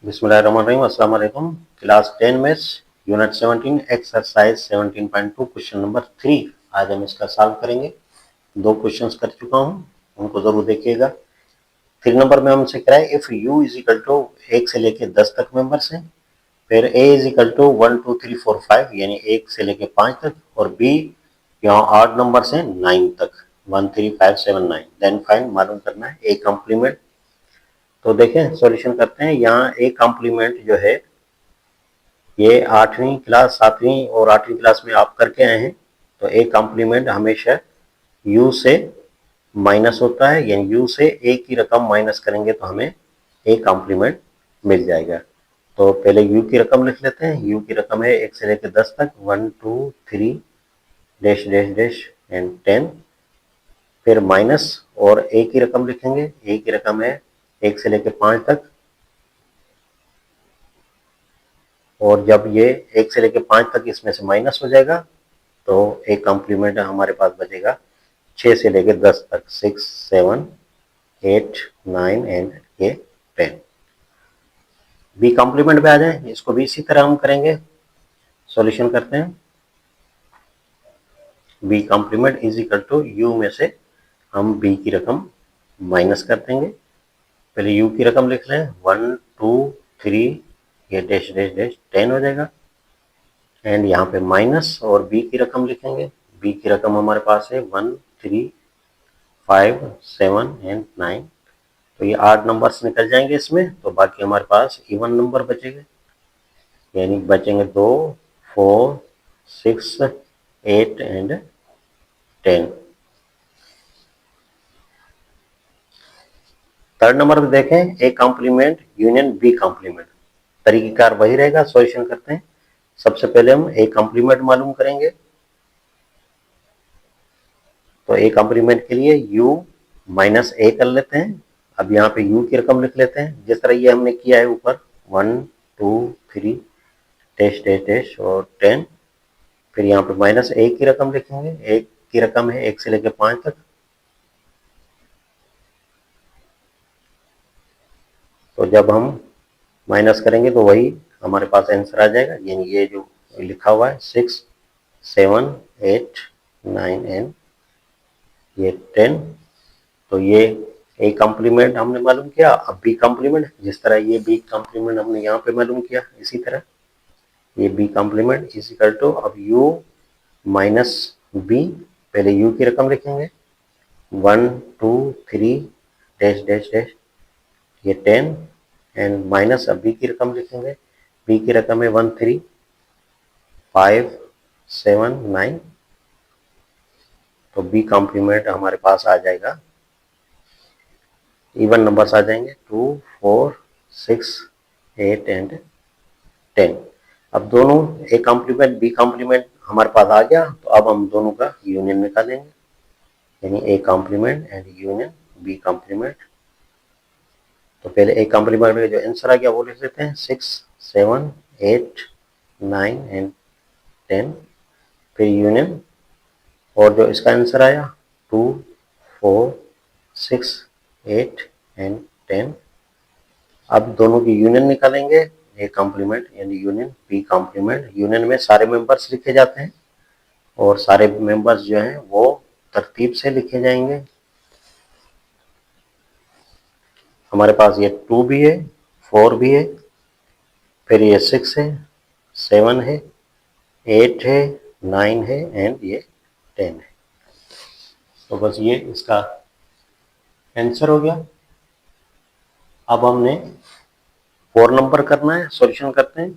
बिस्मिल्लाहिर्रहमानिर्रहीम। अस्सलाम वालेकुम। क्लास 10 में यूनिट 17 एक्सरसाइज 17.2 क्वेश्चन नंबर 3 आज हम इसका सॉल्व करेंगे। दो क्वेश्चंस कर चुका हूँ, उनको जरूर देखिएगा। 3 नंबर में हमसे कह रहा है if u is equal to 1 से लेके 10 तक मेंबर्स हैं, फिर a इज इक्वल टू 1 2 3 4 5 यानी 1 से लेके 5 तक, और b यहाँ 8 नंबर्स हैं 9 तक 1 3 5 7 9। देन फाइंड, मालूम करना है a कॉम्प्लीमेंट। तो देखें सॉल्यूशन करते हैं। यहाँ a कॉम्प्लीमेंट जो है ये 8वीं क्लास 7वीं और 8वीं क्लास में आप करके आए हैं। तो ए कॉम्प्लीमेंट हमेशा u से माइनस होता है, यानी u से a की रकम माइनस करेंगे तो हमें ए कॉम्प्लीमेंट मिल जाएगा। तो पहले u की रकम लिख लेते हैं। u की रकम है 1 से लेकर 10 तक 1 2 3 डैश डैश डैश एंड 10, फिर माइनस और a की रकम लिखेंगे। a की रकम है 1 से लेकर 5 तक, और जब ये 1 से लेकर 5 तक इसमें से माइनस हो जाएगा तो एक कॉम्प्लीमेंट हमारे पास बचेगा 6 से लेकर 10 तक 6 7 8 9 एंड ये 10। बी कॉम्प्लीमेंट पे आ जाए, इसको भी इसी तरह हम करेंगे। सॉल्यूशन करते हैं। B complement is equal to U में से हम बी की रकम माइनस कर देंगे। पहले यू की रकम लिख लें 1 2 3 ये डैश डैश डैश 10 हो जाएगा, एंड यहाँ पे माइनस और बी की रकम लिखेंगे। बी की रकम हमारे पास है 1 3 5 7 एंड 9। तो ये 8 नंबर्स निकल जाएंगे इसमें, तो बाकी हमारे पास इवन नंबर बचेंगे, यानी बचेंगे 2 4 6 8 एंड 10। थर्ड नंबर पे देखें A complement union B complement. तरीकेकार वही रहेगा। सॉल्यूशन करते हैं। सबसे पहले हम ए कॉम्प्लीमेंट मालूम करेंगे। तो ए कॉम्प्लीमेंट के लिए u माइनस ए कर लेते हैं। अब यहाँ पे u की रकम लिख लेते हैं जिस तरह ये हमने किया है ऊपर 1 2 3 डैश डैश डैश और 10। फिर यहाँ पे माइनस ए की रकम लिखेंगे। ए की रकम है 1 से लेकर 5 तक। तो जब हम माइनस करेंगे तो वही हमारे पास आंसर आ जाएगा, यानी ये जो लिखा हुआ है 6 7 8 9 एंड ये 10। तो ये ए कॉम्प्लीमेंट हमने मालूम किया। अब बी कॉम्प्लीमेंट, जिस तरह ये बी कॉम्प्लीमेंट हमने यहाँ पे मालूम किया, इसी तरह ये B complement is equal to, अब u माइनस बी, पहले u की रकम लिखेंगे 1 2 3 डैश डैश डैश ये 10, एंड माइनस अब बी की रकम लिखेंगे। बी की रकम है 1 3 5 7 9। तो बी कॉम्प्लीमेंट हमारे पास आ जाएगा, इवन नंबर्स आ जाएंगे 2 4 6 8 एंड 10। अब दोनों ए कॉम्प्लीमेंट बी कॉम्प्लीमेंट हमारे पास आ गया, तो अब हम दोनों का यूनियन निकालेंगे, यानी A complement and union B complement. तो पहले ए कॉम्प्लीमेंट में जो आंसर आ गया वो लिख लेते हैं 6 7 8 9 एंड 10। फिर यूनियन, और जो इसका आंसर आया 2 4 6 8 एंड 10। अब दोनों की यूनियन निकालेंगे, ए कॉम्प्लीमेंट यानी यूनियन बी कॉम्प्लीमेंट। यूनियन में सारे मेंबर्स लिखे जाते हैं और सारे मेंबर्स जो हैं वो तरतीब से लिखे जाएंगे। हमारे पास ये 2 भी है 4 भी है, फिर ये 6 है 7 है 8 है 9 है एंड ये 10 है। तो बस ये इसका आंसर हो गया। अब हमने 4 नंबर करना है। सॉल्यूशन करते हैं।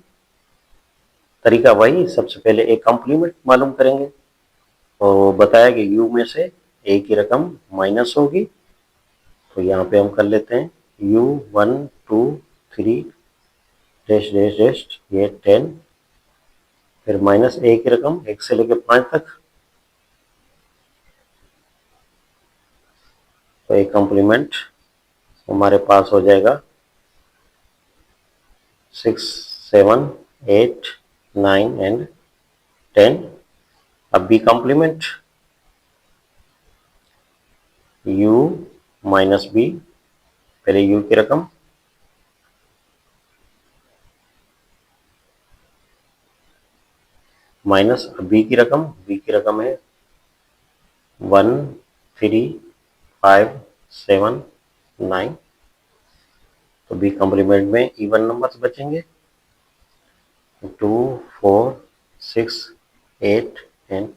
तरीका वही, सबसे पहले ए कॉम्प्लीमेंट मालूम करेंगे और बताया कि u में से a की रकम माइनस होगी। तो यहाँ पे हम कर लेते हैं u 1 2 3 डैश डैश डैश ये 10, फिर माइनस a की रकम 1 से लेकर 5 तक। तो ए कॉम्प्लीमेंट हमारे पास हो जाएगा 6 7 8 9 एंड 10। अब B complement u minus B, पहले u की रकम माइनस बी की रकम है 1 3 5 7 9। तो बी कॉम्प्लीमेंट में इवन नंबर्स बचेंगे 2 4 6 8 एंड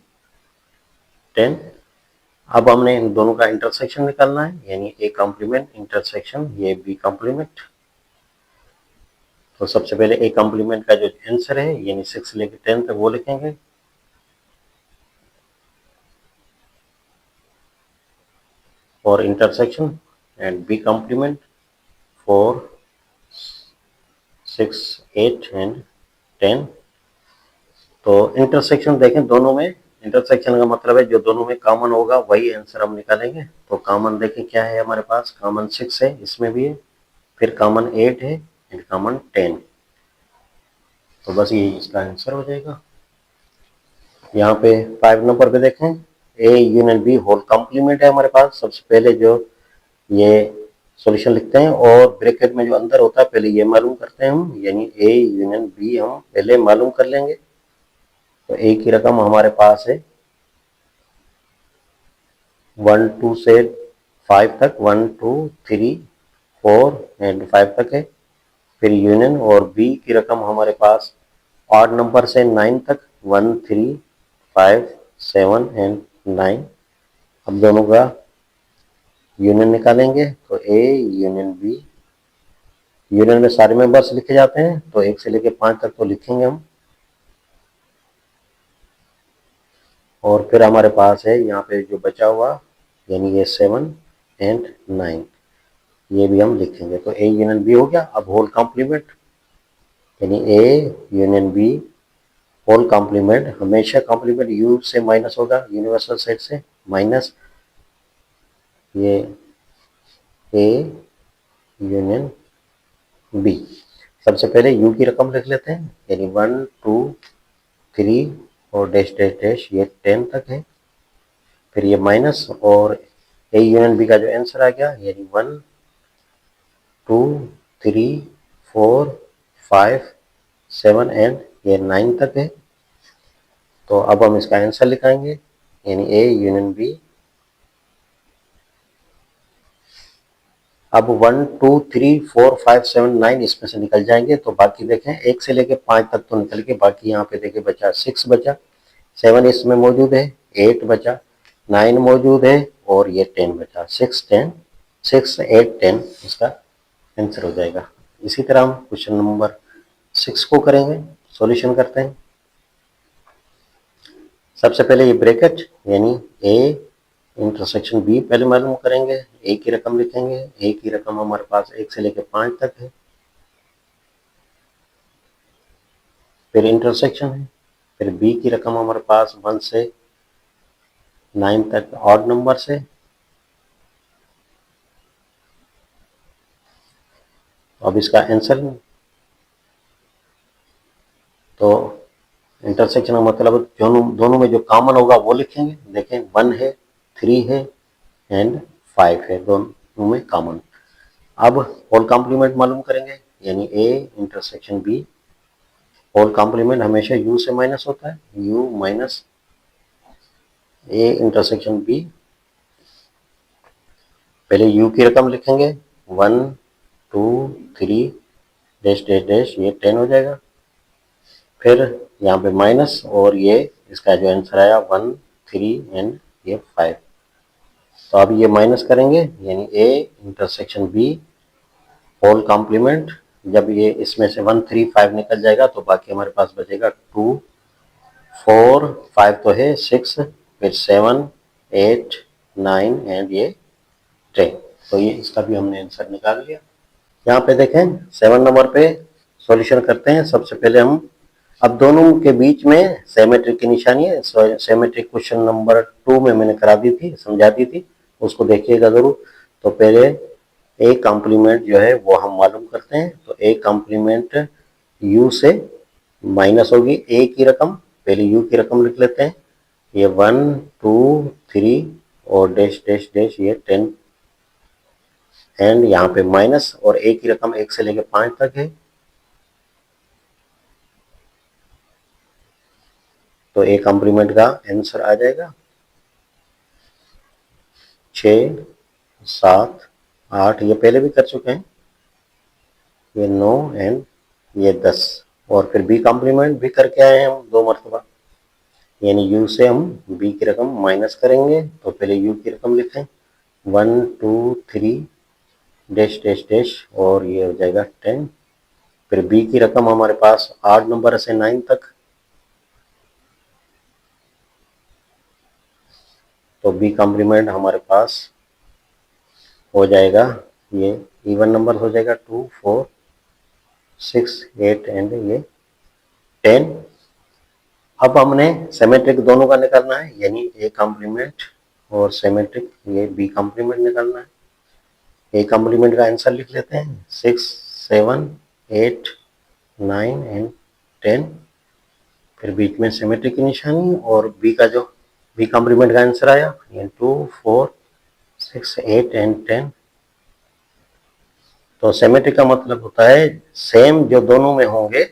10। अब हमने इन दोनों का इंटरसेक्शन निकालना है, यानी ए कॉम्प्लीमेंट इंटरसेक्शन ये बी कॉम्प्लीमेंट। तो सबसे पहले ए कॉम्प्लीमेंट का जो आंसर है यानी 6 से लेकर 10 तक वो लिखेंगे। और intersection and B complement 4 6 8 and 10। तो इंटरसेक्शन देखें दोनों में, इंटरसेक्शन का मतलब है जो दोनों में कॉमन होगा वही आंसर हम निकालेंगे। तो कॉमन देखें क्या है हमारे पास, कॉमन 6 है, इसमें भी है, फिर कॉमन 8 है एंड कॉमन 10। तो बस ये इसका आंसर हो जाएगा। यहाँ पे 5 नंबर पे देखें A union B whole complement है हमारे पास। सबसे पहले जो ये सॉल्यूशन लिखते हैं और ब्रैकेट में जो अंदर होता है पहले ये मालूम करते हैं हम, यानी ए यूनियन बी हम पहले मालूम कर लेंगे। तो ए की रकम हमारे पास है 1 2 से 5 तक, 1 2 3 4 एंड 5 तक है। फिर यूनियन और बी की रकम हमारे पास ऑड नंबर से 9 तक, 1 3 5 7 एंड 9। अब दोनों का यूनियन निकालेंगे। तो ए यूनियन बी, यूनियन में सारे मेंबर्स लिखे जाते हैं तो 1 से लेकर 5 तक तो लिखेंगे हम। और फिर हमारे पास है यहाँ पे जो बचा हुआ यानी ये 7 एंड 9, ये भी हम लिखेंगे। तो ए यूनियन बी हो गया। अब होल कॉम्प्लीमेंट यानी A union B whole complement, हमेशा कॉम्प्लीमेंट यू से माइनस होगा, यूनिवर्सल सेट से माइनस ये ए यूनियन बी। सबसे पहले यू की रकम लिख लेते हैं, यानी 1 2 3 और डैश डैश डैश ये 10 तक है। फिर ये माइनस और ए यूनियन बी का जो आंसर आ गया यानी 1 2 3 4 5 7 एंड ये 9 तक है। तो अब हम इसका आंसर लिखाएंगे यानी ए यूनियन बी। अब 1 2 3 4 5 7 9 इसमें से निकल जाएंगे। तो बाकी देखें 1 से लेके 5 तक तो निकल के, बाकी यहाँ पे देखें बचा 6 बचा, 7 इसमें मौजूद है, 8 बचा, 9 मौजूद है और ये 10 बचा। 6 10 6 8 10 इसका आंसर हो जाएगा। इसी तरह हम क्वेश्चन नंबर 6 को करेंगे, सॉल्यूशन करते हैं। सबसे पहले ये ब्रैकेट यानी ए इंटरसेक्शन बी पहले मालूम करेंगे, ए की रकम लिखेंगे। ए की रकम हमारे पास 1 से लेकर 5 तक है। फिर इंटरसेक्शन है, फिर बी की रकम हमारे पास 1 से 9 तक ऑड नंबर से। अब इसका आंसर, तो इंटरसेक्शन का मतलब दोनों में जो कॉमन होगा वो लिखेंगे। देखें 1 है, 3 है एंड 5 है, दोनों में कॉमन। अब होल कॉम्प्लीमेंट मालूम करेंगे यानी A intersection B. Whole complement हमेशा यू से माइनस होता है, U minus A intersection B. पहले यू की रकम लिखेंगे 1 2 3 डैश डैश डैश ये 10 हो जाएगा। फिर यहाँ पे माइनस और ये इसका जो आंसर आया 1 3 एंड ये 5। तो अब ये माइनस करेंगे यानी A intersection B whole complement. जब ये इसमें से 1 3 5 निकल जाएगा तो बाकी हमारे पास बचेगा 2 4 5 तो है 6, फिर 7 8 9 एंड ये 10। तो ये इसका भी हमने आंसर निकाल लिया। यहाँ पे देखें 7 नंबर पे सॉल्यूशन करते हैं। सबसे पहले हम अब दोनों के बीच में सिमेट्रिक की निशानी है। सिमेट्रिक क्वेश्चन नंबर 2 में मैंने करा दी थी, समझा दी थी, उसको देखिएगा जरूर। तो पहले ए कॉम्प्लीमेंट जो है वो हम मालूम करते हैं। तो ए कॉम्प्लीमेंट यू से माइनस होगी ए की रकम, पहले यू की रकम लिख लेते हैं। ये 1 2 3 और डैश डैश डैश ये 10 एंड यहाँ पे माइनस और ए की रकम 1 से लेकर 5 तक है। तो ए कॉम्प्लीमेंट का आंसर आ जाएगा 6, 7, 8, ये पहले भी कर चुके हैं, ये 9 एंड ये 10। और फिर बी कॉम्प्लीमेंट भी करके आए हैं हम 2 मरतबा, यानी यू से हम बी की रकम माइनस करेंगे। तो पहले यू की रकम लिखें 1, 2, 3 डैश डैश डैश और ये हो जाएगा 10। फिर बी की रकम हमारे पास 8 नंबर से 9 तक, तो बी कॉम्प्लीमेंट हमारे पास हो जाएगा, ये इवन नंबर हो जाएगा 2, 4, 6, 8 एंड ये 10। अब हमने सिमेट्रिक दोनों का निकालना है, यानी ए कॉम्प्लीमेंट और सिमेट्रिक ये बी कॉम्प्लीमेंट निकालना है। ए कॉम्प्लीमेंट का आंसर लिख लेते हैं 6, 7, 8, 9 एंड 10। फिर बीच में सिमेट्रिक की निशानी और बी का जो बी कॉम्प्लीमेंट का आंसर आया ये 2, 4, 6, 8 एंड 10। तो सिमेट्रिक का मतलब होता है सेम जो दोनों में होंगे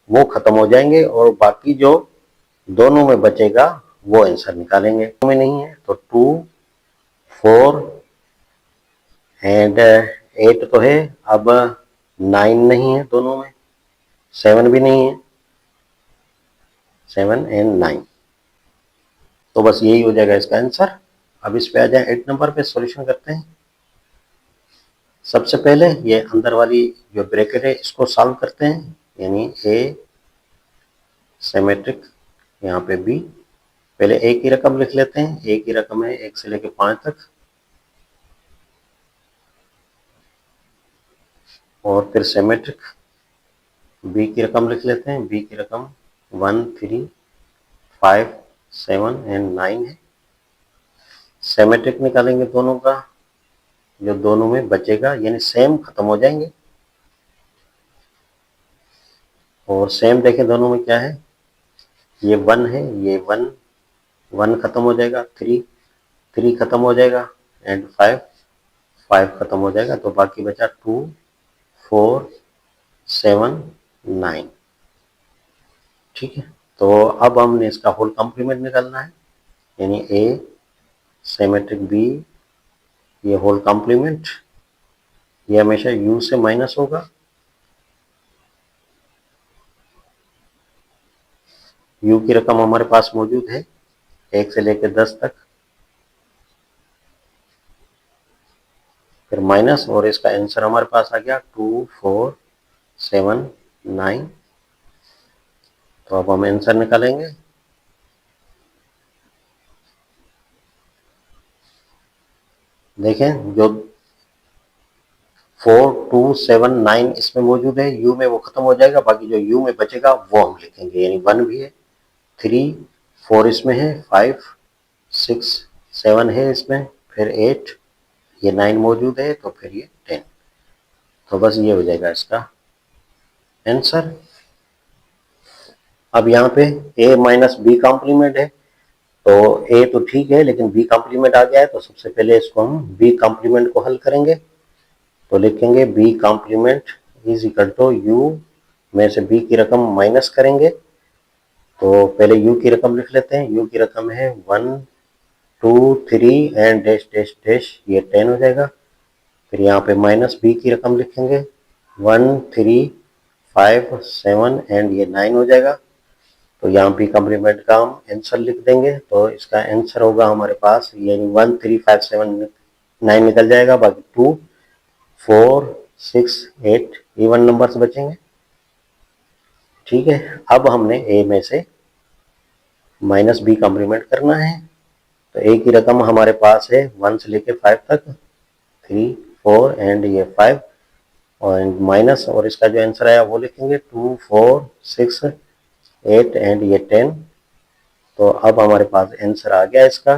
वो खत्म हो जाएंगे और बाकी जो दोनों में बचेगा वो आंसर निकालेंगे। में नहीं है तो 2, 4 एंड 8 तो है, अब 9 नहीं है दोनों में, 7 भी नहीं है, 7 एंड 9। तो बस यही हो जाएगा इसका आंसर। अब इस पे आ जाए 8 नंबर पे, सॉल्यूशन करते हैं। सबसे पहले ये अंदर वाली जो ब्रैकेट है इसको सॉल्व करते हैं, यानी ए सिमेट्रिक, यहाँ पे बी। पहले ए की रकम लिख लेते हैं, ए की रकम है 1 से लेकर 5 तक, और फिर सिमेट्रिक बी की रकम लिख लेते हैं, बी की रकम 1, 3, 5, 7 एंड 9 है। सिमेट्रिक निकालेंगे दोनों का, जो दोनों में बचेगा यानी सेम खत्म हो जाएंगे, और सेम देखें दोनों में क्या है, ये 1 है, ये 1, 1 खत्म हो जाएगा, 3, 3 खत्म हो जाएगा एंड 5, 5 खत्म हो जाएगा। तो बाकी बचा 2, 4, 7, 9। ठीक है, तो अब हमने इसका होल कॉम्प्लीमेंट निकालना है, यानी ए सिमेट्रिक बी ये होल कॉम्प्लीमेंट, ये हमेशा u से माइनस होगा, u की रकम हमारे पास मौजूद है 1 से लेकर 10 तक, फिर माइनस और इसका आंसर हमारे पास आ गया 2, 4, 7, 9। तो अब हम आंसर निकालेंगे। देखें जो 4, 2, 7, 9 इसमें मौजूद है, u में वो खत्म हो जाएगा, बाकी जो u में बचेगा वो हम लिखेंगे, यानी 1 भी है, 3, 4 इसमें है, 5, 6, 7 है इसमें, फिर 8, ये 9 मौजूद है, तो फिर ये 10। तो बस ये हो जाएगा इसका आंसर। अब यहाँ पे a माइनस बी कॉम्प्लीमेंट है, तो a तो ठीक है लेकिन b कॉम्प्लीमेंट आ गया है, तो सबसे पहले इसको हम b कॉम्प्लीमेंट को हल करेंगे। तो लिखेंगे b complement is equal to u में से b की रकम माइनस करेंगे। तो पहले u की रकम लिख लेते हैं, u की रकम है 1, 2, 3 एंड डैश डैश डैश, ये 10 हो जाएगा। फिर यहाँ पे माइनस b की रकम लिखेंगे 1, 3, 5, 7 एंड ये 9 हो जाएगा। तो यहाँ बी कॉम्प्लीमेंट का हम आंसर लिख देंगे, तो इसका आंसर होगा हमारे पास, यानी 1, 3, 5, 7, 9 निकल जाएगा, बाकी 2, 4, 6, 8 इवन नंबर्स बचेंगे। ठीक है, अब हमने ए में से माइनस बी कॉम्प्लीमेंट करना है। तो ए की रकम हमारे पास है 1 से लेके 5 तक, 3, 4 एंड ये 5, और माइनस और इसका जो आंसर आया वो लिखेंगे 2, 4, 6, 8 एंड ये 10। तो अब हमारे पास आंसर आ गया इसका।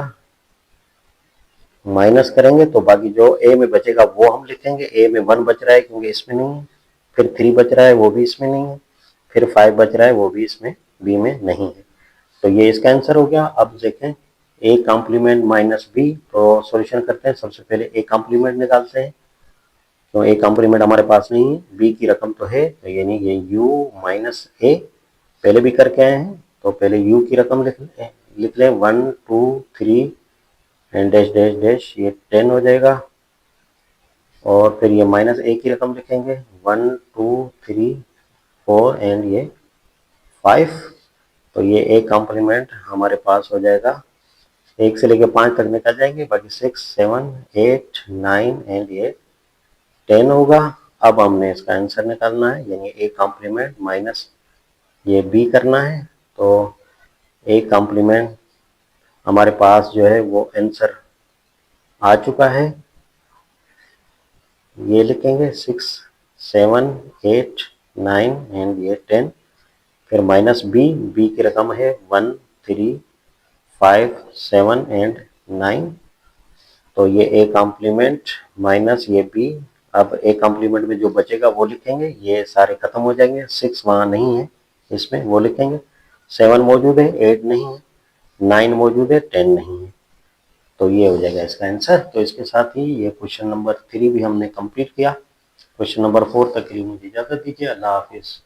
माइनस करेंगे तो बाकी जो ए में बचेगा वो हम लिखेंगे, ए में 1 बच रहा है क्योंकि इसमें नहीं है, फिर 3 बच रहा है वो भी इसमें नहीं है, फिर 5 बच रहा है वो भी इसमें बी में नहीं है। तो ये इसका आंसर हो गया। अब देखें ए कॉम्प्लीमेंट माइनस बी, तो सॉल्यूशन करते हैं। सबसे पहले ए कॉम्प्लीमेंट निकालते हैं, तो ए कॉम्प्लीमेंट हमारे पास नहीं है, बी की रकम तो है, तो यानी ये u माइनस ए पहले भी करके आए हैं, तो पहले u की रकम लिख लें 1 2 3 एंड डैश डैश डैश, ये 10 हो जाएगा। और फिर ये माइनस a की रकम लिखेंगे 1 2 3 4 एंड ये 5। तो ये a कॉम्प्लीमेंट हमारे पास हो जाएगा, 1 से लेकर 5 तक निकल जाएंगे, बाकी 6 7 8 9 एंड ये 10 होगा। अब हमने इसका आंसर निकालना है, यानी a कॉम्प्लीमेंट माइनस ये b करना है। तो a कॉम्प्लीमेंट हमारे पास जो है वो आंसर आ चुका है, ये लिखेंगे 6 7 8 9 एंड ये 10। फिर माइनस b की रकम है 1 3 5 7 एंड 9। तो ये a कॉम्प्लीमेंट माइनस ये b। अब a कॉम्प्लीमेंट में जो बचेगा वो लिखेंगे, ये सारे खत्म हो जाएंगे। 6 वहाँ नहीं है इसमें, वो लिखेंगे। 7 मौजूद है, 8 नहीं है, 9 मौजूद है, 10 नहीं है। तो ये हो जाएगा इसका आंसर। तो इसके साथ ही ये क्वेश्चन नंबर 3 भी हमने कंप्लीट किया। क्वेश्चन नंबर 4 तक के लिए मुझे इजाजत दीजिए। अल्लाह हाफिज।